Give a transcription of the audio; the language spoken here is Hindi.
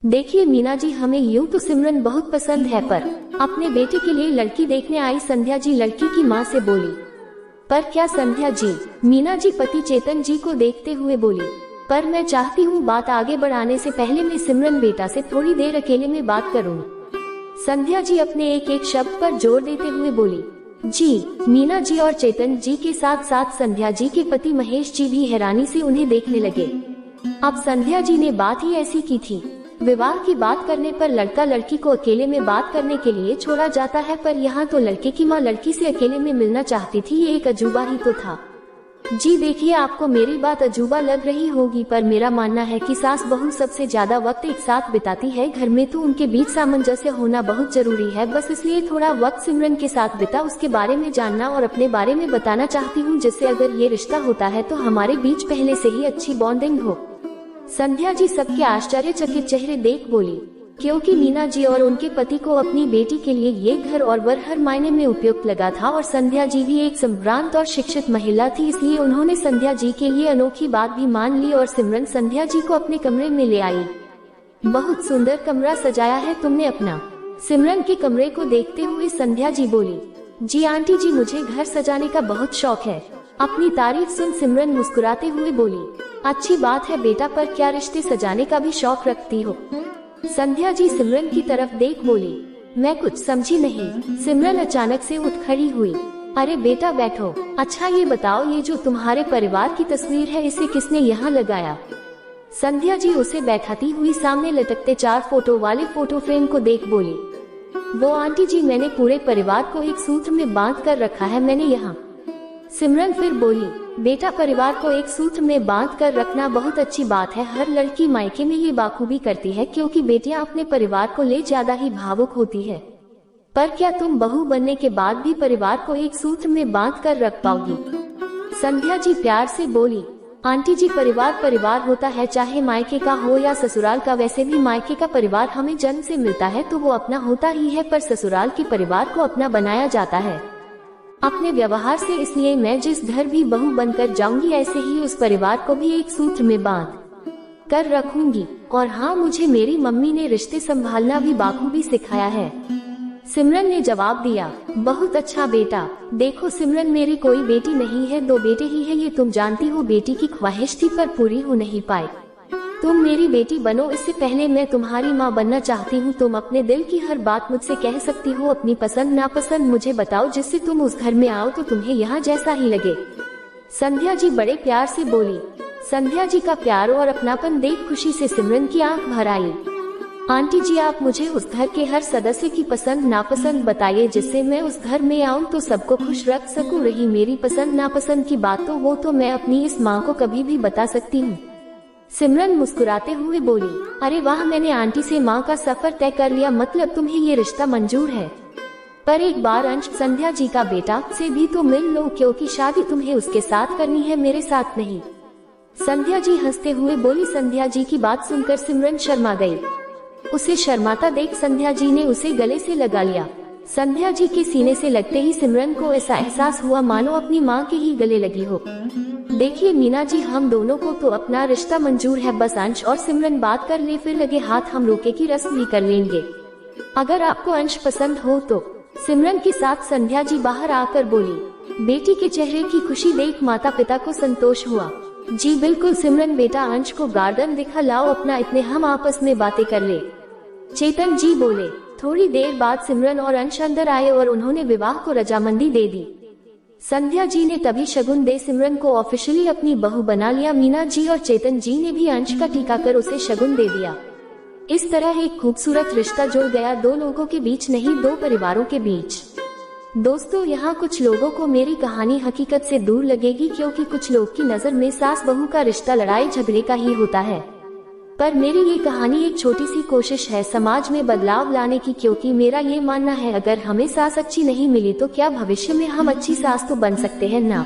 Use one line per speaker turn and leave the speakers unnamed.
देखिए मीना जी, हमें यूँ तो सिमरन बहुत पसंद है, पर अपने बेटे के लिए लड़की देखने आई संध्या जी लड़की की माँ से बोली। पर क्या संध्या जी? मीना जी पति चेतन जी को देखते हुए बोली। पर मैं चाहती हूँ बात आगे बढ़ाने से पहले मैं सिमरन बेटा से थोड़ी देर अकेले में बात करूँ। संध्या जी अपने एक एक शब्द पर जोर देते हुए बोली। जी। मीना जी और चेतन जी के साथ साथ संध्या जी के पति महेश जी भी हैरानी से उन्हें देखने लगे। अब संध्या जी ने बात ही ऐसी की थी। विवाह की बात करने पर लड़का लड़की को अकेले में बात करने के लिए छोड़ा जाता है, पर यहाँ तो लड़के की माँ लड़की से अकेले में मिलना चाहती थी। ये एक अजूबा ही तो था। जी देखिए, आपको मेरी बात अजूबा लग रही होगी, पर मेरा मानना है कि सास बहू सबसे ज्यादा वक्त एक साथ बिताती है घर में, तो उनके बीच सामंजस्य होना बहुत जरूरी है। बस इसलिए थोड़ा वक्त सिमरन के साथ बिता, उसके बारे में जानना और अपने बारे में बताना चाहती हूँ, जिससे अगर ये रिश्ता होता है तो हमारे बीच पहले से ही अच्छी बॉन्डिंग हो। संध्या जी सबके आश्चर्यचकित चेहरे देख बोली, क्योंकि मीना जी और उनके पति को अपनी बेटी के लिए ये घर और वर हर मायने में उपयुक्त लगा था, और संध्या जी भी एक संभ्रांत और शिक्षित महिला थी, इसलिए उन्होंने संध्या जी के लिए अनोखी बात भी मान ली और सिमरन संध्या जी को अपने कमरे में ले आई। बहुत सुंदर कमरा सजाया है तुमने अपना। सिमरन के कमरे को देखते हुए संध्या जी बोली। जी आंटी जी, मुझे घर सजाने का बहुत शौक है। अपनी तारीफ सुन सिमरन मुस्कुराते हुए बोली। अच्छी बात है बेटा, पर क्या रिश्ते सजाने का भी शौक रखती हो? संध्या जी सिमरन की तरफ देख बोली। मैं कुछ समझी नहीं। सिमरन अचानक से उठ खड़ी हुई। अरे बेटा बैठो। अच्छा ये बताओ, ये जो तुम्हारे परिवार की तस्वीर है, इसे किसने यहाँ लगाया? संध्या जी उसे बैठाती हुई सामने लटकते 4 फोटो वाले फोटो फ्रेम को देख बोली। वो आंटी जी, मैंने पूरे परिवार को एक सूत्र में बांध कर रखा है मैंने यहाँ। सिमरन फिर बोली। बेटा, परिवार को एक सूत्र में बांध कर रखना बहुत अच्छी बात है। हर लड़की मायके में ये बाखूबी करती है, क्योंकि बेटियां अपने परिवार को ले ज्यादा ही भावुक होती है। पर क्या तुम बहू बनने के बाद भी परिवार को एक सूत्र में बांध कर रख पाओगी? संध्या जी प्यार से बोली। आंटी जी, परिवार परिवार होता है, चाहे मायके का हो या ससुराल का। वैसे भी मायके का परिवार हमें जन्म से मिलता है तो वो अपना होता ही है, पर ससुराल के परिवार को अपना बनाया जाता है अपने व्यवहार से। इसलिए मैं जिस घर भी बहू बनकर जाऊंगी, ऐसे ही उस परिवार को भी एक सूत्र में बांध कर रखूंगी। और हाँ, मुझे मेरी मम्मी ने रिश्ते संभालना भी बाखूबी सिखाया है। सिमरन ने जवाब दिया। बहुत अच्छा बेटा। देखो सिमरन, मेरी कोई बेटी नहीं है, 2 बेटे ही है, ये तुम जानती हो। बेटी की ख्वाहिश थी पर पूरी हो नहीं पाई। तुम मेरी बेटी बनो, इससे पहले मैं तुम्हारी माँ बनना चाहती हूँ। तुम अपने दिल की हर बात मुझसे कह सकती हो। अपनी पसंद नापसंद मुझे बताओ, जिससे तुम उस घर में आओ तो तुम्हें यहाँ जैसा ही लगे। संध्या जी बड़े प्यार से बोली। संध्या जी का प्यार और अपनापन देख खुशी से सिमरन की आंख भर आई। आंटी जी, आप मुझे उस घर के हर सदस्य की पसंद नापसंद बताइए, जिससे मैं उस घर में आऊँ तो सबको खुश रख सकूँ। रही मेरी पसंद नापसंद की बात, तो वो तो मैं अपनी इस माँ को कभी भी बता सकती हूँ। सिमरन मुस्कुराते हुए बोली। अरे वाह, मैंने आंटी से माँ का सफर तय कर लिया, मतलब तुम्हें ये रिश्ता मंजूर है। पर एक बार अंश, संध्या जी का बेटा, से भी तो मिल लो, क्योंकि शादी तुम्हें उसके साथ करनी है, मेरे साथ नहीं। संध्या जी हंसते हुए बोली। संध्या जी की बात सुनकर सिमरन शर्मा गई। उसे शर्माता देख संध्या जी ने उसे गले से लगा लिया। संध्या जी के सीने से लगते ही सिमरन को ऐसा एहसास हुआ मानो अपनी माँ के ही गले लगी हो। देखिए मीना जी, हम दोनों को तो अपना रिश्ता मंजूर है, बस अंश और सिमरन बात कर ले, फिर लगे हाथ हम रोके की रस्म भी कर लेंगे। अगर आपको अंश पसंद हो तो। सिमरन के साथ संध्या जी बाहर आकर बोली। बेटी के चेहरे की खुशी देख माता पिता को संतोष हुआ। जी बिल्कुल सिमरन बेटा, अंश को गार्डन दिखा लाओ अपना, इतने हम आपस में बातें कर ले। चेतन जी बोले। थोड़ी देर बाद सिमरन और अंश अंदर आए और उन्होंने विवाह को रजामंदी दे दी। संध्या जी ने तभी शगुन दे सिमरन को ऑफिशियली अपनी बहू बना लिया। मीना जी और चेतन जी ने भी अंश का टीका कर उसे शगुन दे दिया। इस तरह एक खूबसूरत रिश्ता जुड़ गया, 2 लोगों के बीच नहीं, 2 परिवारों के बीच। दोस्तों, यहाँ कुछ लोगों को मेरी कहानी हकीकत से दूर लगेगी, क्योंकि कुछ लोग की नजर में सास बहू का रिश्ता लड़ाई झगड़े का ही होता है। पर मेरी ये कहानी एक छोटी सी कोशिश है समाज में बदलाव लाने की, क्योंकि मेरा ये मानना है अगर हमें सास अच्छी नहीं मिली तो क्या भविष्य में हम अच्छी सास तो बन सकते हैं ना।